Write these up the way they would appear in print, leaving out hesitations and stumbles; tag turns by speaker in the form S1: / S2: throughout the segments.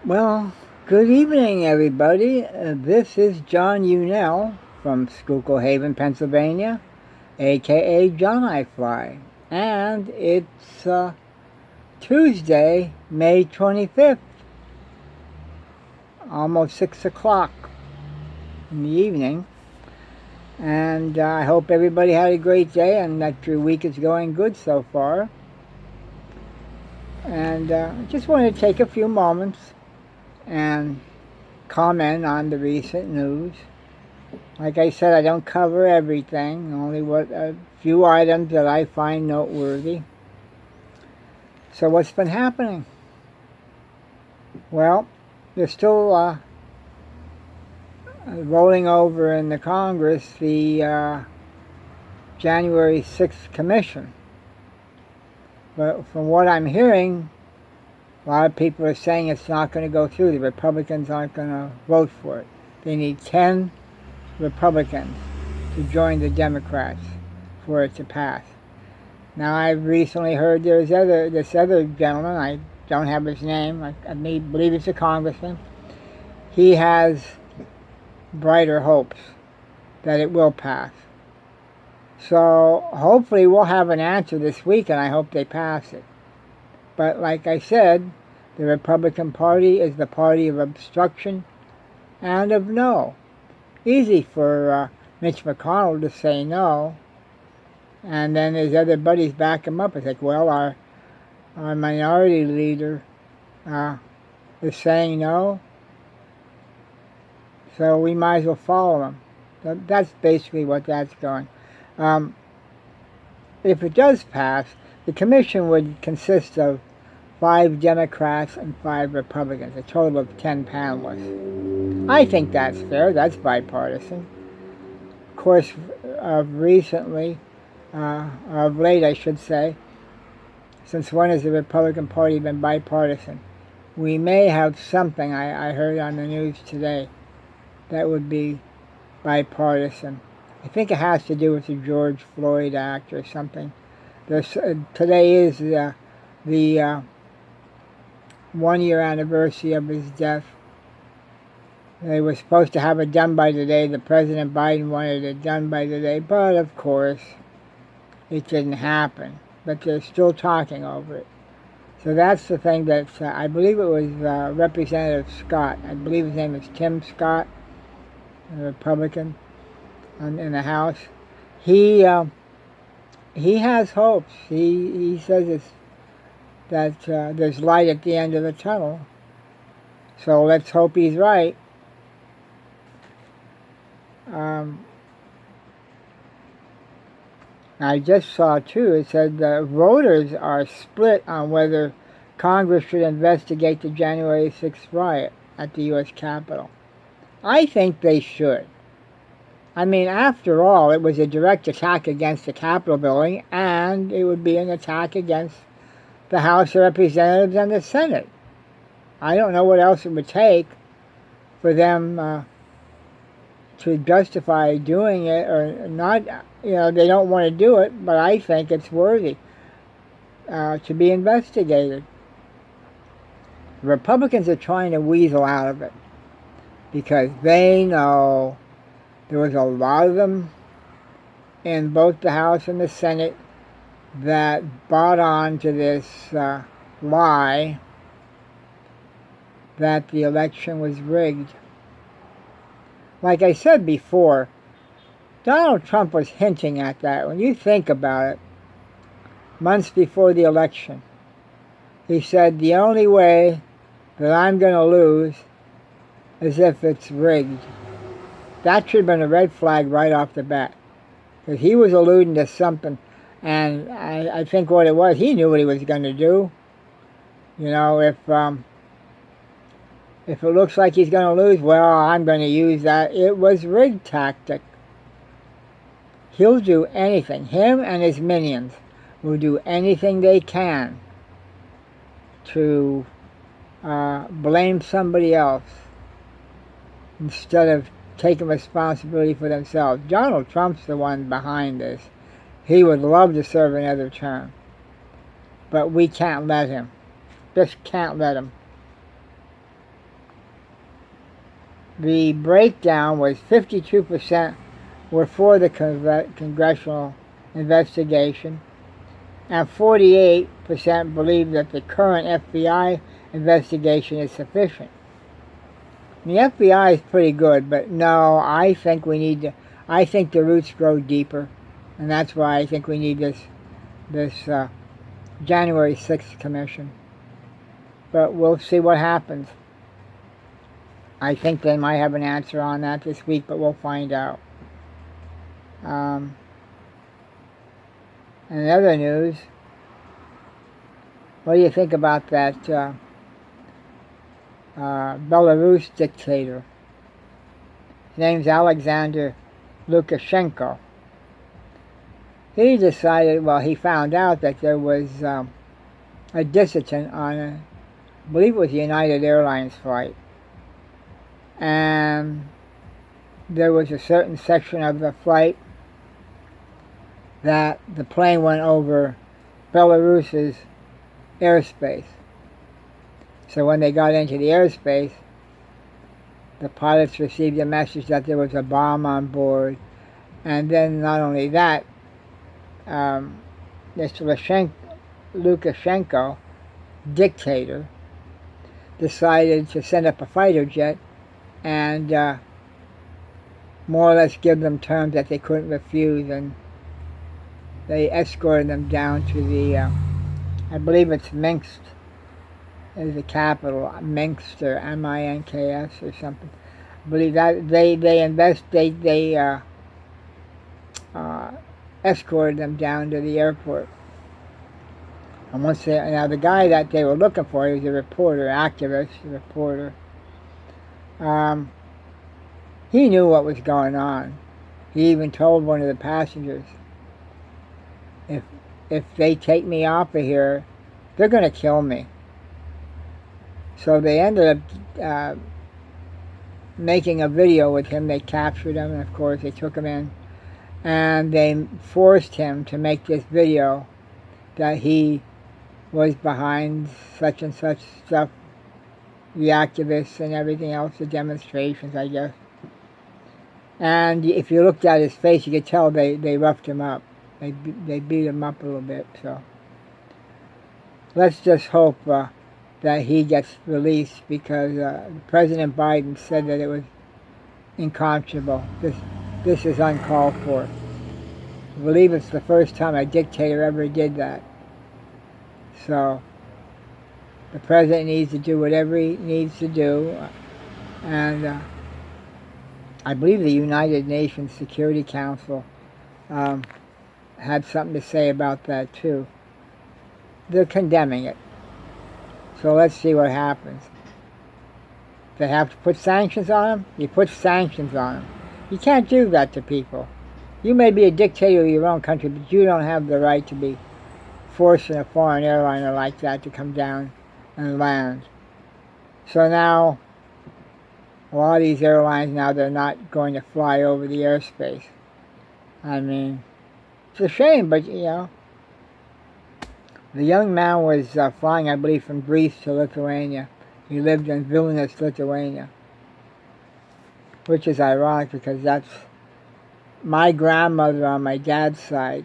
S1: Well, good evening, everybody. This is John Unell from Schuylkill Haven, Pennsylvania, aka John I Fly. And it's Tuesday, May 25th, almost 6 o'clock in the evening. And I hope everybody had a great day and that your week is going good so far. And just want to take a few moments and comment on the recent news. Like I said, I don't cover everything, only what a few items that I find noteworthy. So what's been happening? Well, they're still rolling over in the Congress the January 6th commission. But from what I'm hearing, a lot of people are saying it's not going to go through. The Republicans aren't going to vote for it. They need 10 Republicans to join the Democrats for it to pass. Now, I've recently heard there's this other gentleman, I don't have his name, I believe it's a congressman. He has brighter hopes that it will pass. So hopefully we'll have an answer this week, and I hope they pass it. But like I said, the Republican Party is the party of obstruction and of no. Easy for Mitch McConnell to say no, and then his other buddies back him up. It's like, well, our minority leader is saying no, so we might as well follow him. So that's basically what that's going. If it does pass, the commission would consist of 5 Democrats and 5 Republicans, a total of 10 panelists. I think that's fair. That's bipartisan. Of course, recently, of late I should say, since when has the Republican Party been bipartisan? We may have something, I heard on the news today, that would be bipartisan. I think it has to do with the George Floyd Act or something. Today is the 1-year anniversary of his death. They were supposed to have it done by today. The President Biden wanted it done by today, but of course it didn't happen. But they're still talking over it. So that's the thing that I believe it was Representative Scott. I believe his name is Tim Scott, a Republican in the House. He has hopes. He says that there's light at the end of the tunnel. So let's hope he's right. I just saw too, it said the voters are split on whether Congress should investigate the January 6th riot at the U.S. Capitol. I think they should. I mean, after all, it was a direct attack against the Capitol building, and it would be an attack against the House of Representatives and the Senate. I don't know what else it would take for them to justify doing it or not. You know, they don't want to do it, but I think it's worthy to be investigated. The Republicans are trying to weasel out of it because they know there was a lot of them in both the House and the Senate that bought on to this lie that the election was rigged. Like I said before, Donald Trump was hinting at that. When you think about it, months before the election, he said the only way that I'm going to lose is if it's rigged. That should have been a red flag right off the bat. Because he was alluding to something, and I think what it was, he knew what he was going to do. You know, if it looks like he's going to lose, well, I'm going to use that. It was rigged tactic. He'll do anything. Him and his minions will do anything they can to blame somebody else instead of taking responsibility for themselves. Donald Trump's the one behind this. He would love to serve another term. But we can't let him. Just can't let him. the breakdown was 52% were for the congressional investigation, and 48% believe that the current FBI investigation is sufficient. The FBI is pretty good, but no, I think I think the roots grow deeper, and that's why I think we need this January 6th commission. But we'll see what happens. I think they might have an answer on that this week, but we'll find out. In other news, what do you think about that Belarus dictator? His name's Alexander Lukashenko. He decided, well, he found out that there was a dissident on I believe it was a United Airlines flight. And there was a certain section of the flight that the plane went over Belarus's airspace. So when they got into the airspace, the pilots received a message that there was a bomb on board. And then not only that, Mr. Lukashenko, dictator, decided to send up a fighter jet and more or less give them terms that they couldn't refuse, and they escorted them down to the, I believe it's Minsk, is the capital, Minsk or M-I-N-K-S or something. I believe that they escorted them down to the airport. And now the guy that they were looking for, he was a reporter, reporter. He knew what was going on. He even told one of the passengers, if they take me off of here, they're going to kill me. So they ended up making a video with him. They captured him, and of course they took him in, and they forced him to make this video that he was behind such and such stuff, the activists and everything else, the demonstrations, I guess. And if you looked at his face, you could tell they roughed him up. They beat him up a little bit. So let's just hope that he gets released, because President Biden said that it was unconscionable. This is uncalled for. I believe it's the first time a dictator ever did that. So the president needs to do whatever he needs to do, and I believe the United Nations Security Council had something to say about that too. They're condemning it. So let's see what happens. They have to put sanctions on them. You put sanctions on them. You can't do that to people. You may be a dictator of your own country, but you don't have the right to be forcing a foreign airliner like that to come down and land. So now, a lot of these airlines now, they're not going to fly over the airspace. I mean, it's a shame, but you know, the young man was flying, I believe, from Greece to Lithuania. He lived in Vilnius, Lithuania, which is ironic because that's my grandmother on my dad's side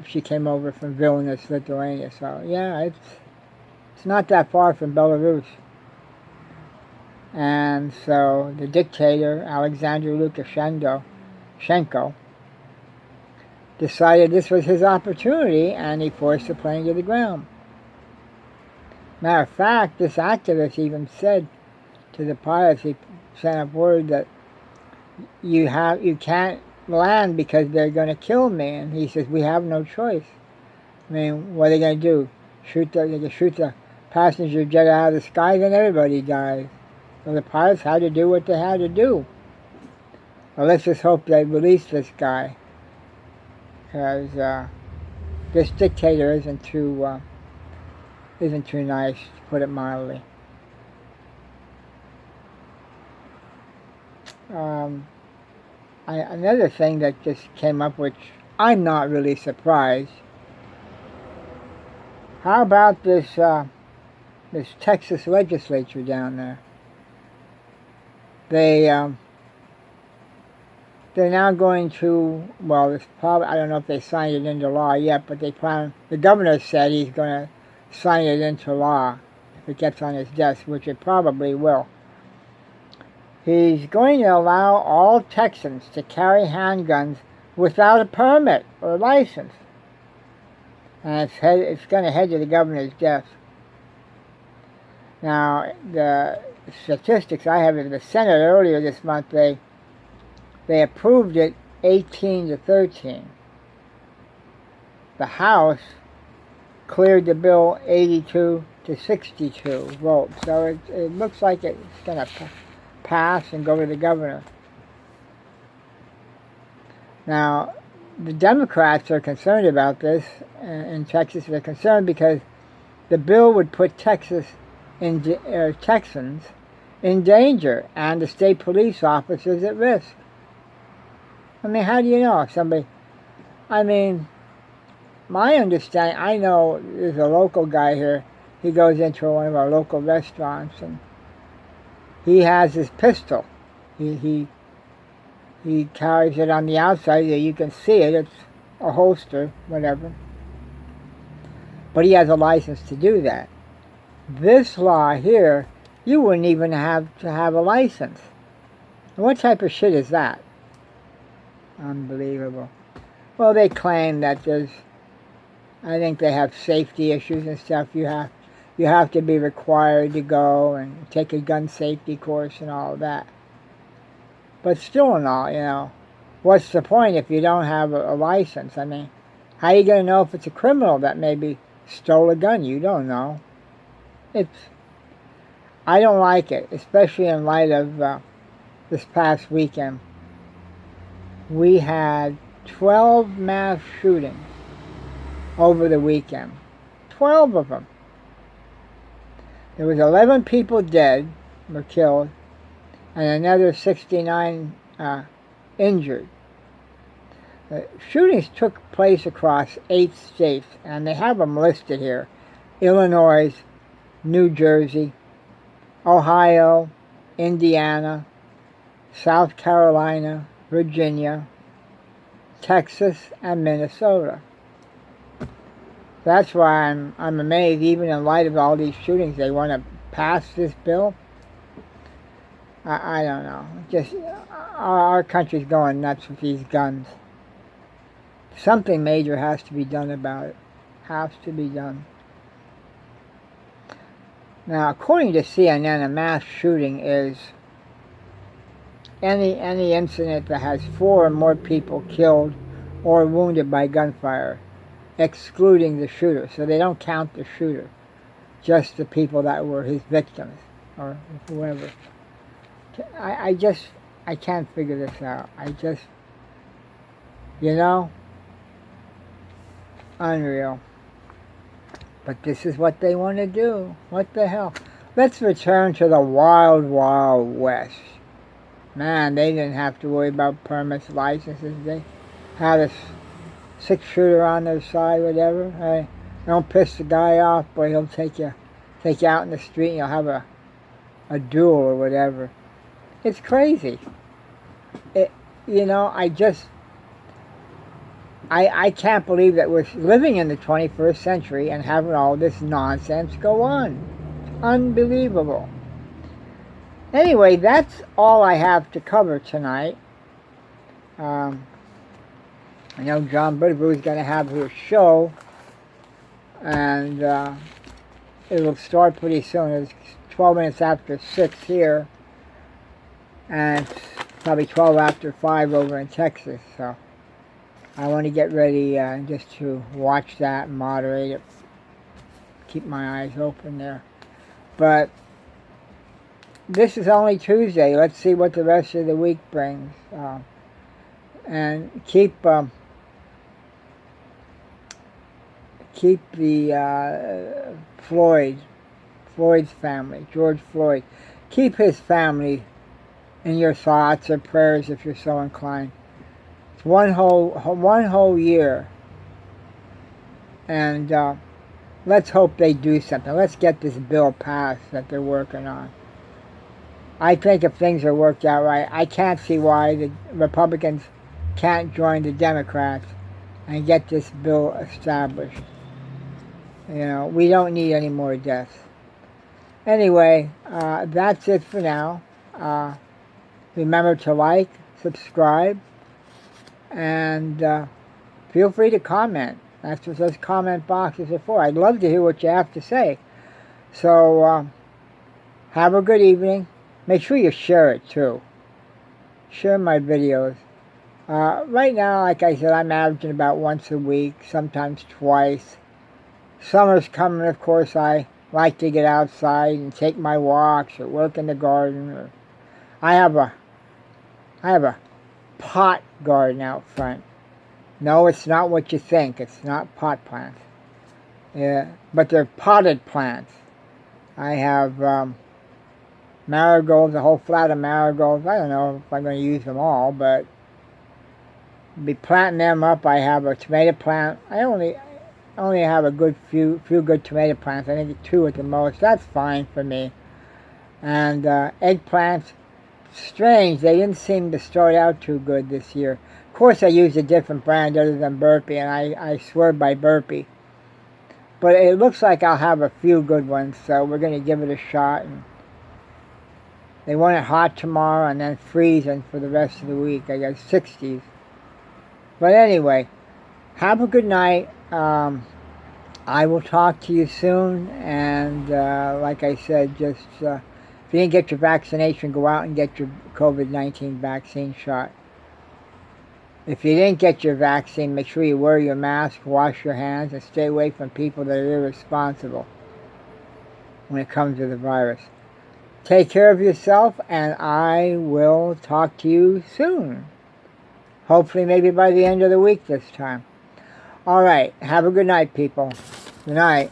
S1: she came over from Vilnius, Lithuania. So yeah, it's not that far from Belarus. And so the dictator, Alexander Lukashenko, decided this was his opportunity, and he forced the plane to the ground. Matter of fact, this activist even said to the pilots, he sent up word that you can't land because they're going to kill me. And he says, we have no choice. I mean, what are they going to do? They can shoot the passenger jet out of the sky, then everybody dies. So the pilots had to do what they had to do. Well, let's just hope they release this guy, because this dictator isn't too nice, to put it mildly. Another thing that just came up, which I'm not really surprised. How about this Texas legislature down there? they're now going to, well, it's probably, I don't know if they signed it into law yet, but the governor said he's going to sign it into law if it gets on his desk, which it probably will. He's going to allow all Texans to carry handguns without a permit or license. And it's going to head to the governor's desk. Now, the statistics I have in the Senate earlier this month, they approved it 18-13. The House cleared the bill 82-62 votes. So it looks like it's going to pass and go to the governor. Now, the Democrats are concerned about this in Texas. They're concerned because the bill would put Texans in danger and the state police officers at risk. I mean, how do you know if somebody... I mean, my understanding, I know there's a local guy here. He goes into one of our local restaurants and he has his pistol. He carries it on the outside so you can see it. It's a holster, whatever. But he has a license to do that. This law here, you wouldn't even have to have a license. What type of shit is that? Unbelievable. Well, they claim that I think they have safety issues and stuff. You have to be required to go and take a gun safety course and all of that. But still and all, what's the point if you don't have a license? I mean, how are you going to know if it's a criminal that maybe stole a gun? You don't know. I don't like it, especially in light of this past weekend. We had 12 mass shootings over the weekend. 12 of them. There was 11 people dead, were killed, and another 69 injured. The shootings took place across 8 states, and they have them listed here. Illinois, New Jersey, Ohio, Indiana, South Carolina, Virginia, Texas, and Minnesota. That's why I'm amazed, even in light of all these shootings, they want to pass this bill. I don't know. Just our country's going nuts with these guns. Something major has to be done about it. Has to be done. Now, according to CNN, a mass shooting is any incident that has 4 or more people killed or wounded by gunfire, excluding the shooter. So they don't count the shooter, just the people that were his victims or whoever. I can't figure this out. Unreal. But this is what they want to do. What the hell? Let's return to the wild, wild west. Man, they didn't have to worry about permits, licenses. They had a 6-shooter on their side, whatever. Hey, don't piss the guy off, but he'll take you out in the street and you'll have a duel or whatever. It's crazy. I can't believe that we're living in the 21st century and having all this nonsense go on. Unbelievable. Anyway, that's all I have to cover tonight. I know John Bridgeville is going to have his show, and it'll start pretty soon. It's 12 minutes after 6 here, and it's probably 12 after 5 over in Texas, so I want to get ready just to watch that and moderate it. Keep my eyes open there. But this is only Tuesday. Let's see what the rest of the week brings. And keep the Floyd's family, George Floyd. Keep his family in your thoughts or prayers if you're so inclined. It's one whole year, and let's hope they do something. Let's get this bill passed that they're working on. I think if things are worked out right, I can't see why the Republicans can't join the Democrats and get this bill established. You know, we don't need any more deaths. Anyway, that's it for now. Remember to like, subscribe, and feel free to comment. That's what those comment boxes are for. I'd love to hear what you have to say. So, have a good evening. Make sure you share it too. Share my videos. Right now, like I said, I'm averaging about once a week, sometimes twice. Summer's coming, of course. I like to get outside and take my walks or work in the garden. Or I have a pot garden out front. No, it's not what you think. It's not pot plants. Yeah, but they're potted plants. I have marigolds, a whole flat of marigolds. I don't know if I'm going to use them all, but I'll be planting them up. I have a tomato plant. I only have a good few good tomato plants. I think 2 at the most. That's fine for me. And eggplants, strange. They didn't seem to start out too good this year. Of course, I used a different brand other than Burpee, and I swear by Burpee. But it looks like I'll have a few good ones, so we're going to give it a shot. And they want it hot tomorrow and then freezing for the rest of the week. I guess 60s. But anyway, have a good night. I will talk to you soon. And like I said, just if you didn't get your vaccination, go out and get your COVID-19 vaccine shot. If you didn't get your vaccine, make sure you wear your mask, wash your hands, and stay away from people that are irresponsible when it comes to the virus. Take care of yourself, and I will talk to you soon. Hopefully maybe by the end of the week this time. All right. Have a good night, people. Good night.